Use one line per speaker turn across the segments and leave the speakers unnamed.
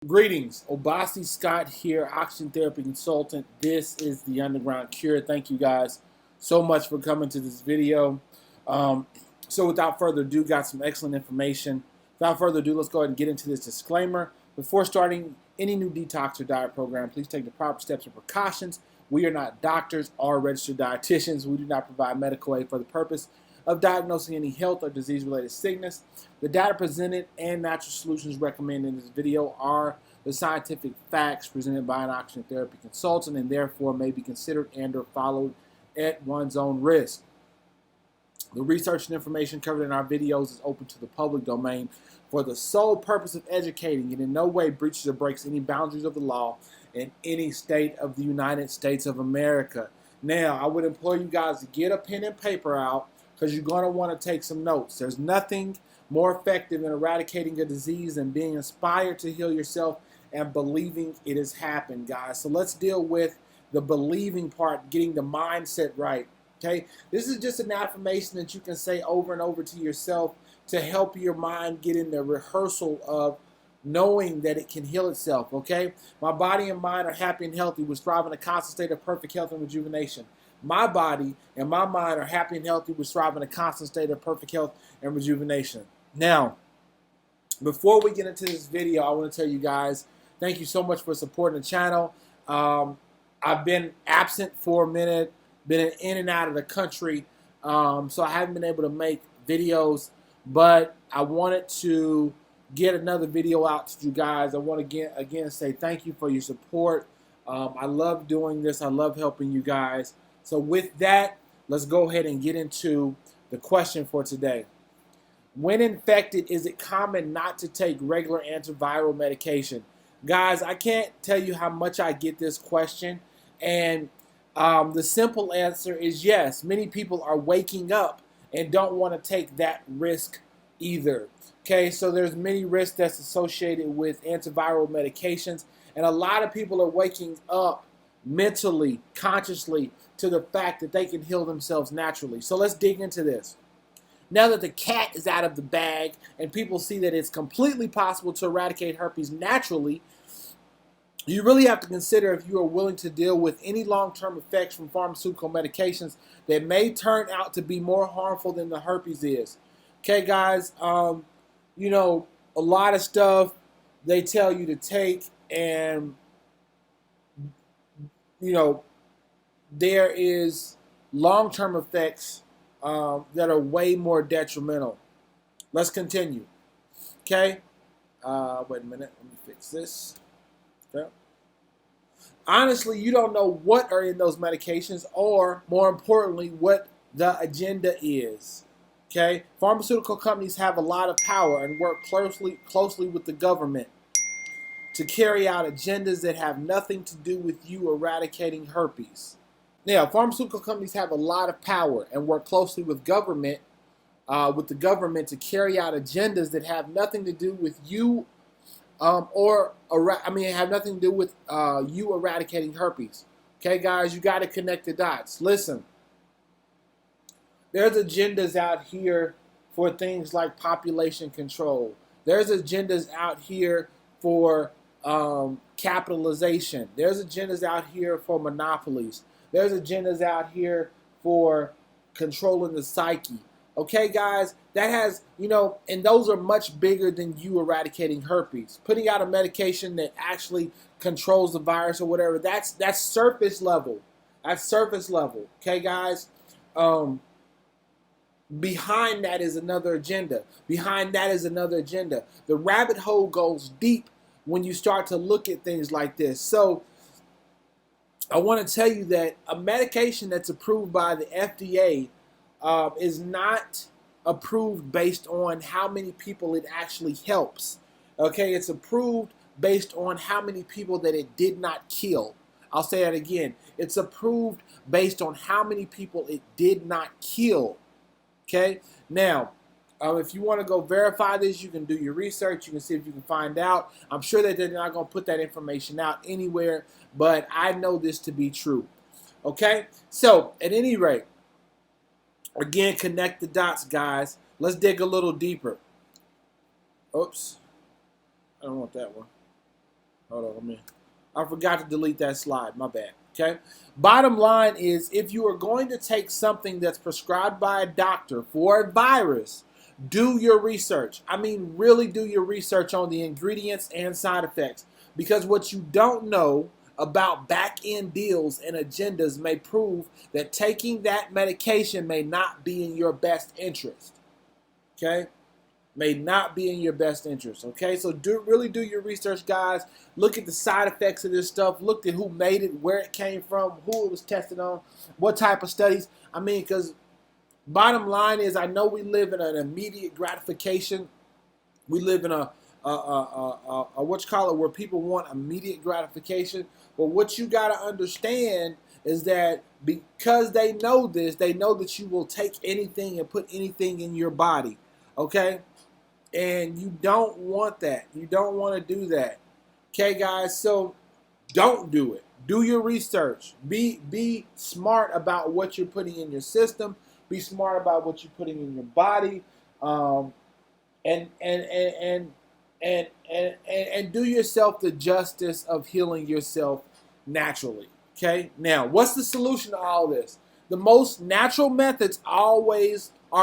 Greetings, Obasi Scott here, oxygen therapy consultant. This is the Underground Cure. Thank you guys so much for coming to this video. So without further ado, got some excellent information. Without further ado, let's go ahead and get into this disclaimer. Before starting any new detox or diet program, please take the proper steps and precautions. We are not doctors or registered dietitians. We do not provide medical aid for the purpose of diagnosing any health or disease-related sickness. The data presented and natural solutions recommended in this video are the scientific facts presented by an oxygen therapy consultant and therefore may be considered and or followed at one's own risk. The research and information covered in our videos is open to the public domain for the sole purpose of educating and in no way breaches or breaks any boundaries of the law in any state of the United States of America. Now, I would implore you guys to get a pen and paper out because you're going to want to take some notes. There's nothing more effective in eradicating a disease than being inspired to heal yourself and believing it has happened, guys. So let's deal with the believing part, getting the mindset right. Okay, this is just an affirmation that you can say over and over to yourself to help your mind get in the rehearsal of knowing that it can heal itself. Okay, my body and mind are happy and healthy, which thrive in a constant state of perfect health and rejuvenation. My body and my mind are happy and healthy, which thrive in a constant state of perfect health and rejuvenation. Now, before we get into this video, I want to tell you guys, thank you so much for supporting the channel. I've been absent for a minute, been in and out of the country, so I haven't been able to make videos, but I wanted to get another video out to you guys. I want to again say thank you for your support. I love doing this. I love helping you guys. So with that, let's go ahead and get into the question for today. When infected, is it common not to take regular antiviral medication? Guys, I can't tell you how much I get this question, and the simple answer is yes. Many people are waking up and don't want to take that risk either. Okay, so there's many risks that's associated with antiviral medications, and a lot of people are waking up mentally, consciously, to the fact that they can heal themselves naturally. So let's dig into this. Now that the cat is out of the bag and people see that it's completely possible to eradicate herpes naturally, you really have to consider if you are willing to deal with any long-term effects from pharmaceutical medications that may turn out to be more harmful than the herpes is. Okay, guys, you know, a lot of stuff they tell you to take, and, you know, there is long-term effects that are way more detrimental. Let's continue. Okay? Wait a minute. Let me fix this. Okay. Honestly, you don't know what are in those medications or, more importantly, what the agenda is. Okay? Pharmaceutical companies have a lot of power and work closely with the government to carry out agendas that have nothing to do with you eradicating herpes. Now, pharmaceutical companies have a lot of power and work closely with the government to carry out agendas that have nothing to do with you, have nothing to do with you eradicating herpes. Okay, guys, you got to connect the dots. Listen, there's agendas out here for things like population control. There's agendas out here for capitalization. There's agendas out here for monopolies. There's agendas out here for controlling the psyche. Okay, guys, that has, you know, and those are much bigger than you eradicating herpes. Putting out a medication that actually controls the virus or whatever, that's surface level. That's surface level. Okay, guys? Behind that is another agenda. Behind that is another agenda. The rabbit hole goes deep when you start to look at things like this. So I want to tell you that a medication that's approved by the FDA is not approved based on how many people it actually helps. Okay, it's approved based on how many people that it did not kill. I'll say that again. It's approved based on how many people it did not kill. Okay, now, if you want to go verify this, you can do your research. You can see if you can find out. I'm sure that they're not going to put that information out anywhere, but I know this to be true. Okay, so at any rate, again, connect the dots, guys. Let's dig a little deeper. Oops, I don't want that one. Hold on, I forgot to delete that slide. My bad. Okay. Bottom line is, if you are going to take something that's prescribed by a doctor for a virus, do your research. I mean, really do your research on the ingredients and side effects, because what you don't know about back-end deals and agendas may prove that taking that medication may not be in your best interest. Okay? May not be in your best interest. Okay? So really do your research, guys. Look at the side effects of this stuff. Look at who made it, where it came from, who it was tested on, what type of studies. I mean, because bottom line is, I know we live in an immediate gratification. We live in a what you call it, where people want immediate gratification. But what you got to understand is that because they know this, they know that you will take anything and put anything in your body. Okay? And you don't want that. You don't want to do that. Okay, guys? So don't do it. Do your research. Be smart about what you're putting in your system. Be smart about what you're putting in your body. And do yourself the justice of healing yourself naturally. Okay? Now, what's the solution to all this? The most natural methods are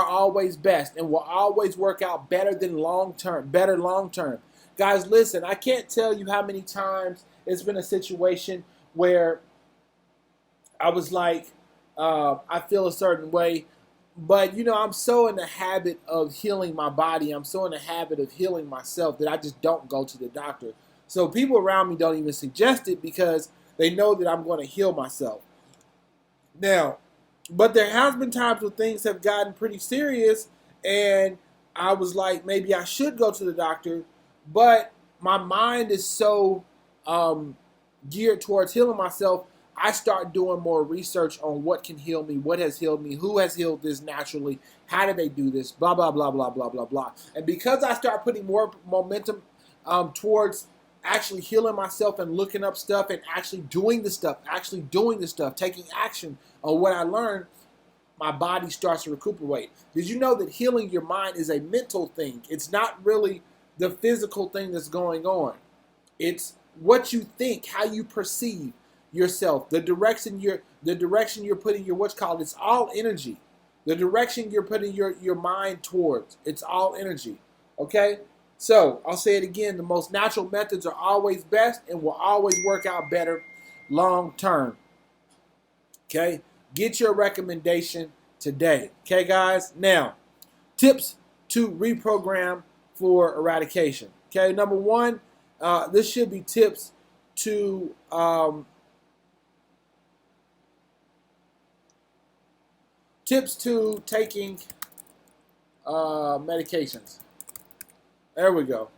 always best and will always work out better long term. Guys, listen, I can't tell you how many times it's been a situation where I was like, I feel a certain way, but I'm so in the habit of healing my body. I'm so in the habit of healing myself that I just don't go to the doctor. So people around me don't even suggest it because they know that I'm going to heal myself. Now, but there has been times when things have gotten pretty serious and I was like, maybe I should go to the doctor, but my mind is so geared towards healing myself. I start doing more research on what can heal me, what has healed me, who has healed this naturally, how do they do this, blah, blah, blah, blah, blah, blah, blah. And because I start putting more momentum towards actually healing myself and looking up stuff and actually doing the stuff, taking action on what I learned, my body starts to recuperate. Did you know that healing your mind is a mental thing? It's not really the physical thing that's going on. It's what you think, how you perceive yourself, the direction you're putting your it's all energy. The direction you're putting your mind towards, it's all energy. Okay? So I'll say it again, the most natural methods are always best and will always work out better long term. Okay? Get your recommendation today. Okay, guys? Now, tips to reprogram for eradication. Okay, number one, this should be tips to taking medications. There we go.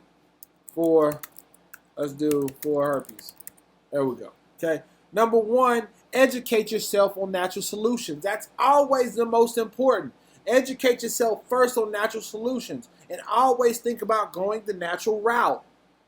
Let's do for herpes. There we go. Okay. Number one, educate yourself on natural solutions. That's always the most important. Educate yourself first on natural solutions and always think about going the natural route.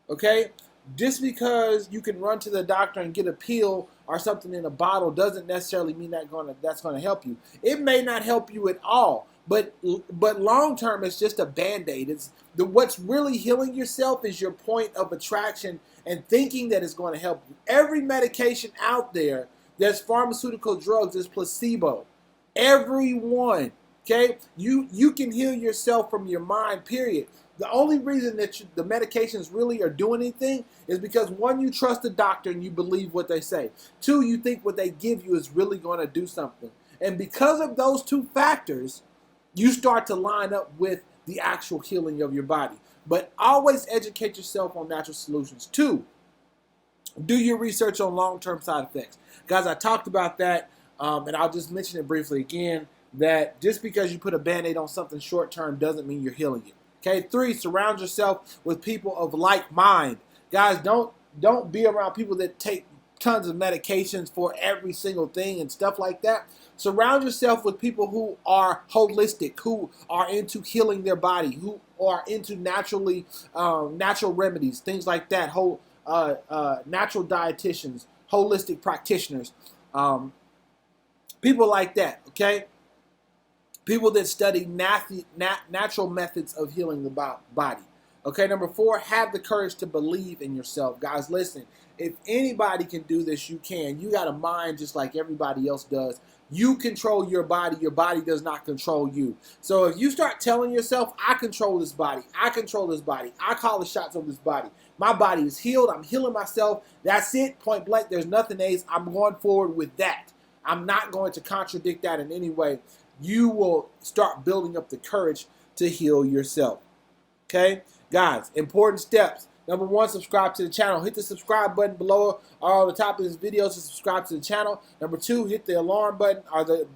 Okay? Just because you can run to the doctor and get a pill or something in a bottle doesn't necessarily mean that's going to help you. It may not help you at all, but long term it's just a band-aid. What's really healing yourself is your point of attraction and thinking that it's going to help you. Every medication out there that's pharmaceutical drugs is placebo. Every one. Okay? You can heal yourself from your mind, period. The only reason that the medications really are doing anything is because, one, you trust the doctor and you believe what they say. Two, you think what they give you is really going to do something. And because of those two factors, you start to line up with the actual healing of your body. But always educate yourself on natural solutions. Two, do your research on long-term side effects. Guys, I talked about that, and I'll just mention it briefly again, that just because you put a Band-Aid on something short-term doesn't mean you're healing it. Okay, three, surround yourself with people of like mind. Guys, don't be around people that take tons of medications for every single thing and stuff like that. Surround yourself with people who are holistic, who are into healing their body, who are into natural remedies, things like that. Natural dietitians, holistic practitioners, people like that. Okay. People that study natural methods of healing the body. Okay, number 4, have the courage to believe in yourself. Guys, listen, if anybody can do this, you can. You got a mind just like everybody else does. You control your body does not control you. So if you start telling yourself, I control this body, I control this body, I call the shots of this body, my body is healed, I'm healing myself, that's it, point blank, there's nothing else, I'm going forward with that. I'm not going to contradict that in any way. You will start building up the courage to heal yourself. Okay? Guys, important steps. Number 1, subscribe to the channel. Hit the subscribe button below or on the top of this video to subscribe to the channel. Number 2, hit the alarm button or the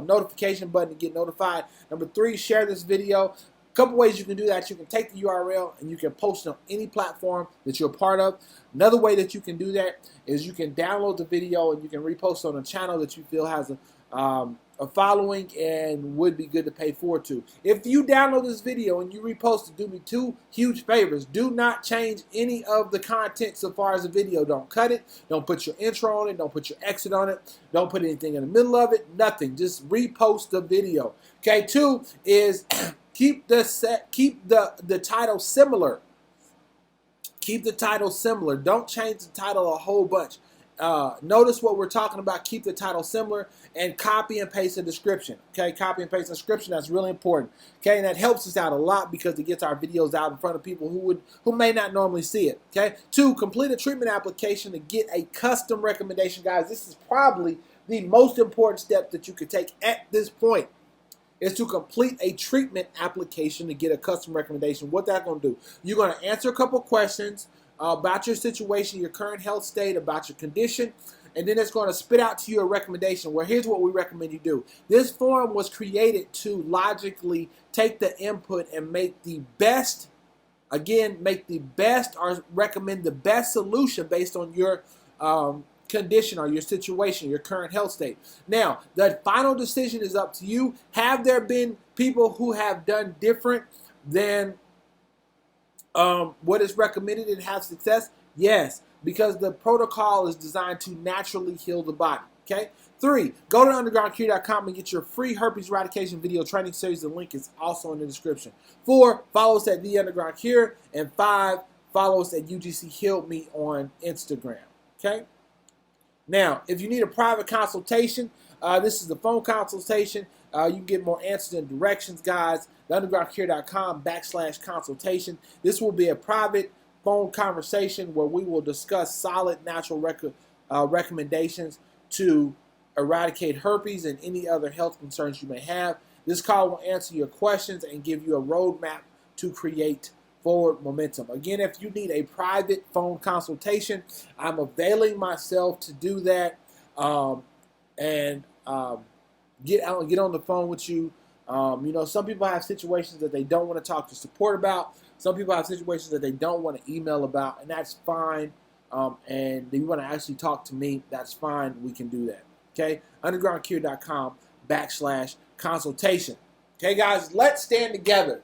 notification button to get notified. Number 3, share this video. A couple ways you can do that. You can take the URL and you can post it on any platform that you're a part of. Another way that you can do that is you can download the video and you can repost on a channel that you feel has a following and would be good to pay forward to. If you download this video and you repost it, do me 2 huge favors. Do not change any of the content so far as the video. Don't cut it. Don't put your intro on it. Don't put your exit on it. Don't put anything in the middle of it. Nothing. Just repost the video. Okay, 2 is keep the title similar. Keep the title similar. Don't change the title a whole bunch. Notice what we're talking about. Keep the title similar and copy and paste the description. Okay, copy and paste the description. That's really important. Okay, and that helps us out a lot because it gets our videos out in front of people who may not normally see it. Okay, 2, complete a treatment application to get a custom recommendation. Guys, this is probably the most important step that you could take at this point. Is to complete a treatment application to get a custom recommendation. What that's going to do? You're going to answer a couple questions about your situation, your current health state, about your condition, and then it's going to spit out to you a recommendation where here's what we recommend you do. This form was created to logically take the input and make the best, again, make the best or recommend the best solution based on your condition or your situation, your current health state. Now, the final decision is up to you. Have there been people who have done different than what is recommended and have success? Yes, because the protocol is designed to naturally heal the body. Okay. 3, go to undergroundcure.com and get your free herpes eradication video training series. The link is also in the description. 4, follow us at The Underground Cure. And 5, follow us at UGC Healed Me on Instagram. Okay. Now, if you need a private consultation, this is the phone consultation. You can get more answers and directions, guys. theundergroundcure.com/consultation. This will be a private phone conversation where we will discuss solid natural recommendations to eradicate herpes and any other health concerns you may have. This call will answer your questions and give you a roadmap to create forward momentum. Again, if you need a private phone consultation, I'm availing myself to do that and get on the phone with you. You know, some people have situations that they don't want to talk to support about. Some people have situations that they don't want to email about, and that's fine. And if you want to actually talk to me, that's fine. We can do that. Okay, undergroundcure.com/consultation. Okay, guys, let's stand together.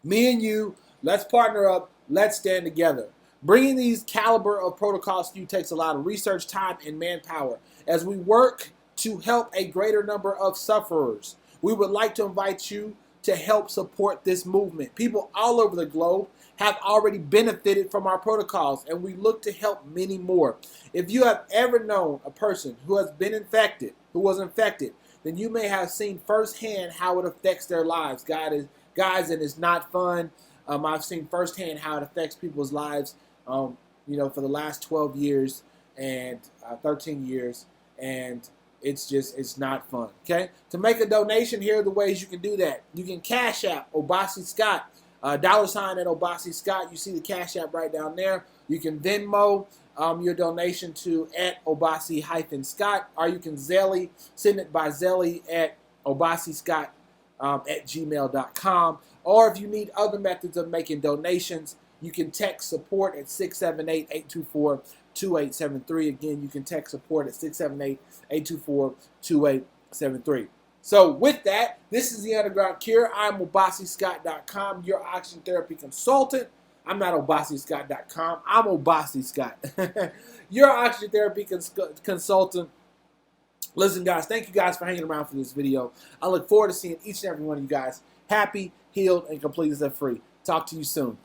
Me and you, let's partner up. Let's stand together. Bringing these caliber of protocols to you takes a lot of research, time, and manpower. As we work to help a greater number of sufferers, we would like to invite you to help support this movement. People all over the globe have already benefited from our protocols, and we look to help many more. If you have ever known a person who has been infected, who was infected, then you may have seen firsthand how it affects their lives. Guys, and it's not fun. I've seen firsthand how it affects people's lives, you know, for the last 12 years and 13 years, and it's not fun. Okay, to make a donation, here are the ways you can do that. You can Cash App Obasi Scott, $@ at Obasi Scott. You see the Cash App right down there. You can Venmo your donation to @Obasi-Scott, or you can Zelle, send it by Zelle at ObasiScott at gmail.com. Or if you need other methods of making donations, you can text support at 678-824-2873. Again, you can text support at 678-824-2873. So with that, this is The Underground Cure. I'm ObasiScott.com, your oxygen therapy consultant. I'm not ObasiScott.com. I'm Obasi Scott, your oxygen therapy consultant. Listen, guys, thank you guys for hanging around for this video. I look forward to seeing each and every one of you guys happy, healed, and completely set free. Talk to you soon.